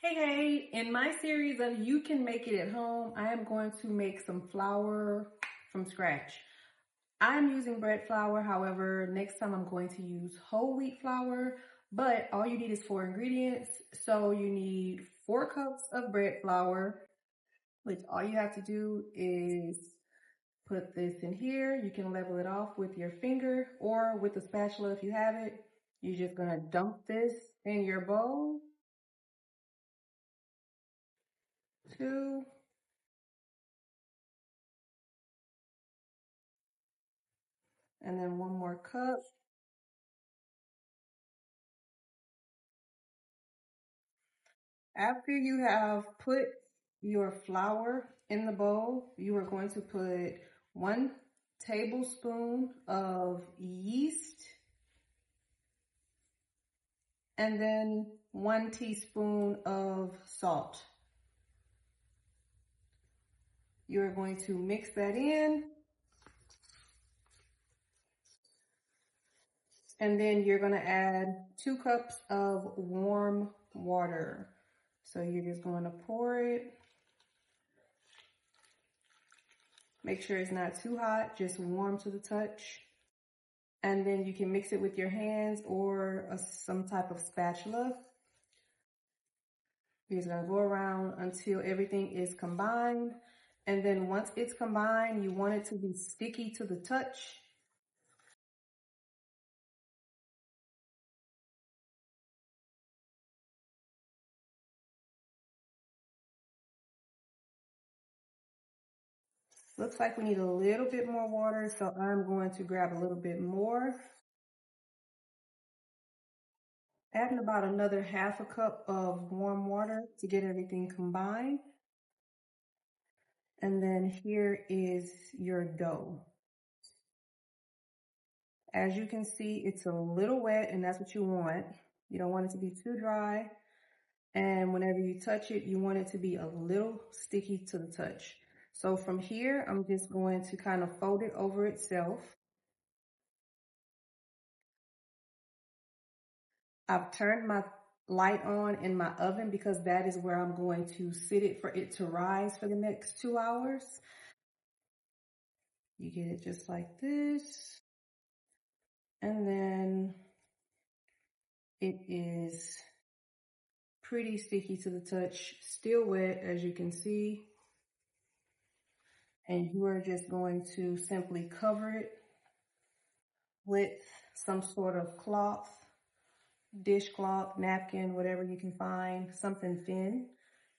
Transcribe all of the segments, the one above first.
Hey, in my series of You Can Make It at Home, I am going to make some flour from scratch. I'm using bread flour, however, next time I'm going to use whole wheat flour, but all you need is 4 ingredients. So you need 4 cups of bread flour, which all you have to do is put this in here. You can level it off with your finger or with a spatula if you have it. You're just gonna dump this in your bowl. 2, and then 1 more cup. After you have put your flour in the bowl, you are going to put 1 tablespoon of yeast and then 1 teaspoon of salt. You're going to mix that in, and then you're going to add 2 cups of warm water. So you're just going to pour it. Make sure it's not too hot, just warm to the touch. And then you can mix it with your hands or some type of spatula. You're just gonna go around until everything is combined. And then once it's combined, you want it to be sticky to the touch. Looks like we need a little bit more water, so I'm going to grab a little bit more. Adding about another 1/2 cup of warm water to get everything combined. And then here is your dough. As you can see, it's a little wet, and that's what you want. You don't want it to be too dry. And whenever you touch it, you want it to be a little sticky to the touch. So from here, I'm just going to kind of fold it over itself. I've turned my light on in my oven because that is where I'm going to sit it for it to rise for the next 2 hours. You get it just like this. And then it is pretty sticky to the touch, still wet as you can see. And you are just going to simply cover it with some sort of cloth, dishcloth, napkin, whatever you can find, something thin.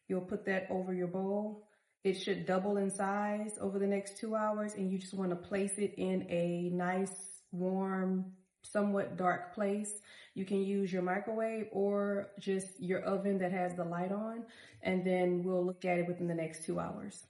You'll put that over your bowl. It should double in size over the next 2 hours, and you just want to place it in a nice, warm, somewhat dark place. You can use your microwave or just your oven that has the light on, and then we'll look at it within the next 2 hours.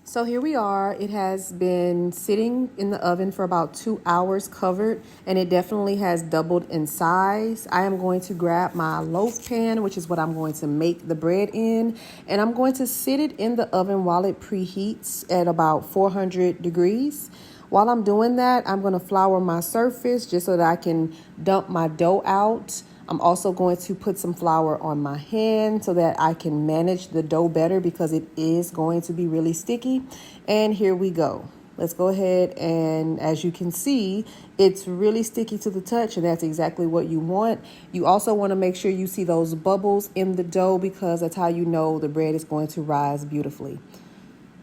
So here we are. It has been sitting in the oven for about 2 hours covered, and it definitely has doubled in size. I am going to grab my loaf pan, which is what I'm going to make the bread in, and I'm going to sit it in the oven while it preheats at about 400 degrees. While I'm doing that, I'm going to flour my surface just so that I can dump my dough out. I'm also going to put some flour on my hand so that I can manage the dough better because it is going to be really sticky. And here we go. Let's go ahead, and as you can see, it's really sticky to the touch, and that's exactly what you want. You also want to make sure you see those bubbles in the dough because that's how you know the bread is going to rise beautifully.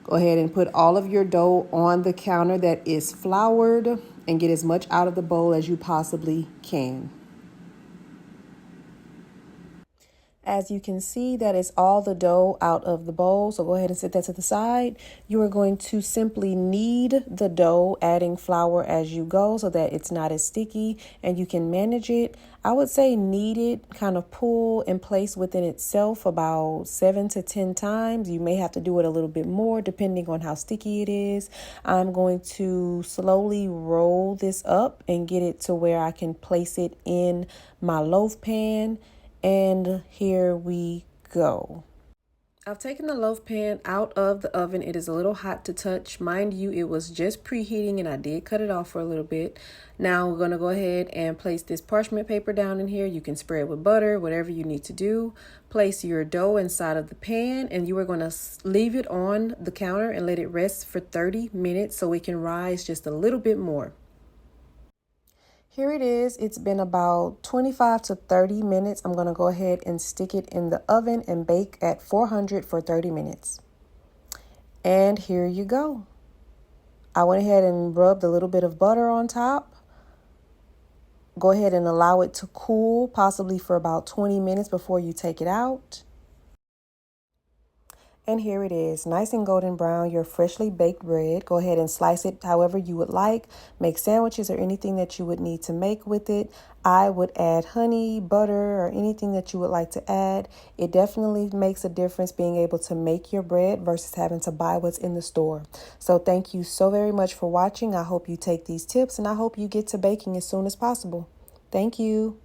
Go ahead and put all of your dough on the counter that is floured and get as much out of the bowl as you possibly can. As you can see, that is all the dough out of the bowl. So go ahead and set that to the side. You are going to simply knead the dough, adding flour as you go so that it's not as sticky and you can manage it. I would say knead it, kind of pull and place within itself about 7 to 10 times. You may have to do it a little bit more depending on how sticky it is. I'm going to slowly roll this up and get it to where I can place it in my loaf pan. And here we go. I've taken the loaf pan out of the oven. It is a little hot to touch. Mind you, it was just preheating and I did cut it off for a little bit. Now we're going to go ahead and place this parchment paper down in here. You can spray it with butter, whatever you need to do. Place your dough inside of the pan and you are going to leave it on the counter and let it rest for 30 minutes so it can rise just a little bit more. Here it is. It's been about 25 to 30 minutes. I'm going to go ahead and stick it in the oven and bake at 400 for 30 minutes. And here you go. I went ahead and rubbed a little bit of butter on top. Go ahead and allow it to cool, possibly for about 20 minutes before you take it out. And here it is, nice and golden brown, your freshly baked bread. Go ahead and slice it however you would like. Make sandwiches or anything that you would need to make with it. I would add honey, butter, or anything that you would like to add. It definitely makes a difference being able to make your bread versus having to buy what's in the store. So thank you so very much for watching. I hope you take these tips and I hope you get to baking as soon as possible. Thank you.